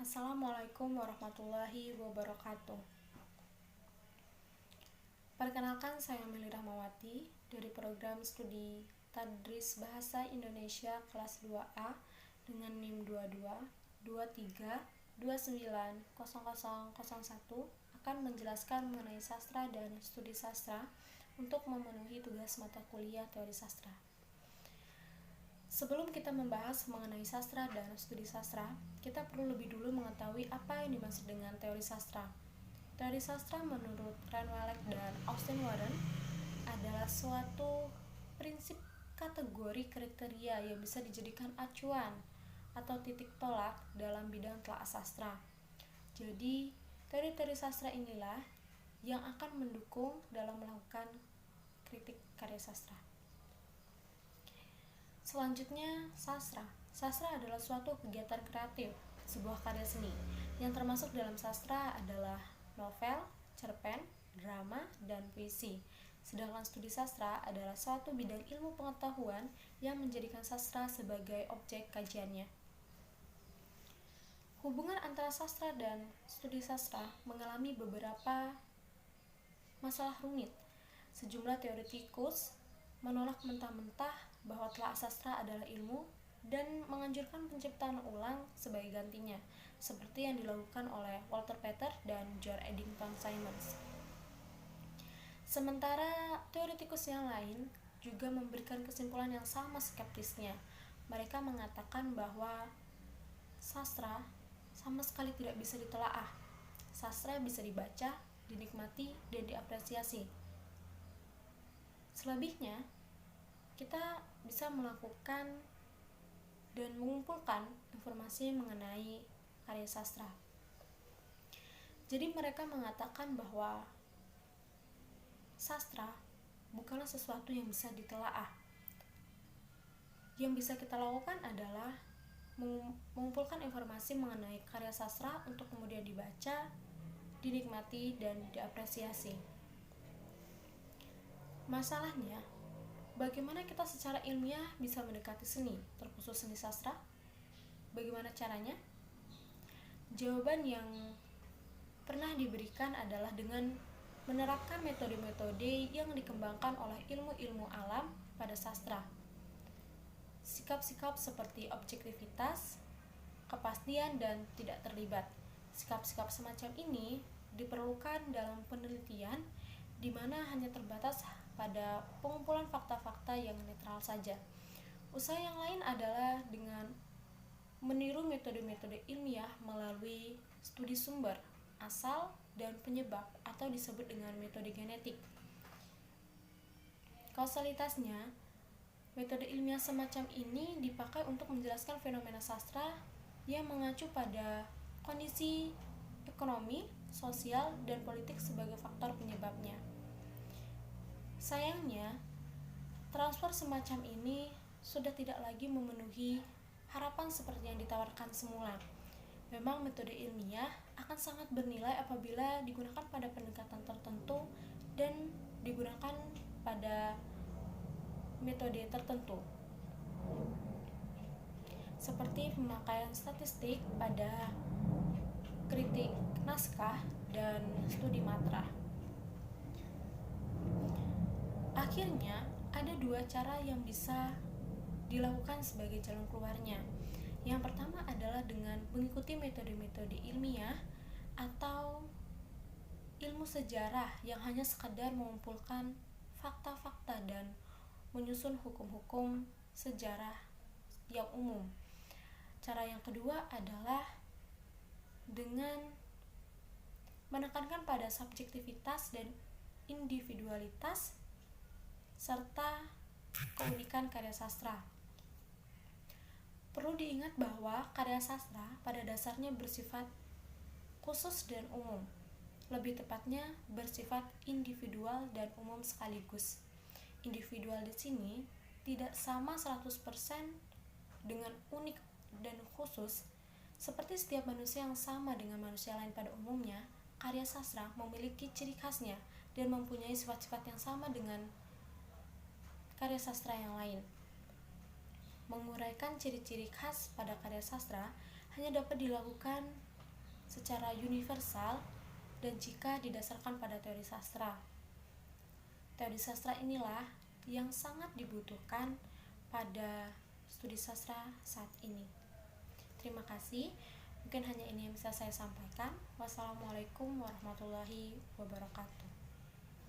Assalamualaikum warahmatullahi wabarakatuh. Perkenalkan, saya Meli Rahmawati dari program studi Tadris Bahasa Indonesia kelas 2A dengan NIM 2223290001 akan menjelaskan mengenai sastra dan studi sastra untuk memenuhi tugas mata kuliah teori sastra. Sebelum kita membahas mengenai sastra dan studi sastra, kita perlu lebih dulu mengetahui apa yang dimaksud dengan teori sastra. Teori sastra menurut Renwelek dan Austin Warren adalah suatu prinsip kategori kriteria yang bisa dijadikan acuan atau titik tolak dalam bidang telaah sastra. Jadi, teori-teori sastra inilah yang akan mendukung dalam melakukan kritik karya sastra. Selanjutnya, sastra. Sastra adalah suatu kegiatan kreatif, sebuah karya seni. Yang termasuk dalam sastra adalah novel, cerpen, drama, dan puisi. Sedangkan studi sastra adalah suatu bidang ilmu pengetahuan yang menjadikan sastra sebagai objek kajiannya. Hubungan antara sastra dan studi sastra mengalami beberapa masalah rumit. Sejumlah teoretikus menolak mentah-mentah bahwa telaah sastra adalah ilmu dan menganjurkan penciptaan ulang sebagai gantinya, seperti yang dilakukan oleh Walter Pater dan George Eddington Symonds. Sementara teoretikus yang lain juga memberikan kesimpulan yang sama skeptisnya. Mereka mengatakan bahwa sastra sama sekali tidak bisa ditelaah. Sastra bisa dibaca, dinikmati, dan diapresiasi. Selebihnya, kita bisa melakukan dan mengumpulkan informasi mengenai karya sastra. Jadi mereka mengatakan bahwa sastra bukanlah sesuatu yang bisa ditelaah. Yang bisa kita lakukan adalah mengumpulkan informasi mengenai karya sastra untuk kemudian dibaca, dinikmati, dan diapresiasi. Masalahnya, bagaimana kita secara ilmiah bisa mendekati seni, terkhusus seni sastra? Bagaimana caranya? Jawaban yang pernah diberikan adalah dengan menerapkan metode-metode yang dikembangkan oleh ilmu-ilmu alam pada sastra. Sikap-sikap seperti objektivitas, kepastian, dan tidak terlibat. Sikap-sikap semacam ini diperlukan dalam penelitian di mana hanya terbatas pada pengumpulan fakta-fakta yang netral saja. Usaha yang lain adalah dengan meniru metode-metode ilmiah melalui studi sumber, asal, dan penyebab atau disebut dengan metode genetik. Kausalitasnya, metode ilmiah semacam ini dipakai untuk menjelaskan fenomena sastra yang mengacu pada kondisi ekonomi, sosial, dan politik sebagai faktor penyebabnya. Sayangnya, transfer semacam ini sudah tidak lagi memenuhi harapan seperti yang ditawarkan semula. Memang metode ilmiah akan sangat bernilai apabila digunakan pada pendekatan tertentu dan digunakan pada metode tertentu, seperti pemakaian statistik pada kritik naskah dan studi matra. Akhirnya, ada dua cara yang bisa dilakukan sebagai jalan keluarnya. Yang pertama adalah dengan mengikuti metode-metode ilmiah atau ilmu sejarah yang hanya sekedar mengumpulkan fakta-fakta dan menyusun hukum-hukum sejarah yang umum. Cara yang kedua adalah dengan menekankan pada subjektivitas dan individualitas serta keunikan karya sastra. Perlu diingat bahwa karya sastra pada dasarnya bersifat khusus dan umum. Lebih tepatnya bersifat individual dan umum sekaligus. Individual di sini tidak sama 100% dengan unik dan khusus. Seperti setiap manusia yang sama dengan manusia lain pada umumnya, karya sastra memiliki ciri khasnya dan mempunyai sifat-sifat yang sama dengan karya sastra yang lain. Menguraikan ciri-ciri khas pada karya sastra hanya dapat dilakukan secara universal dan jika didasarkan pada teori sastra. Teori sastra inilah yang sangat dibutuhkan pada studi sastra saat ini. Terima kasih. Mungkin hanya ini yang bisa saya sampaikan. Wassalamualaikum warahmatullahi wabarakatuh.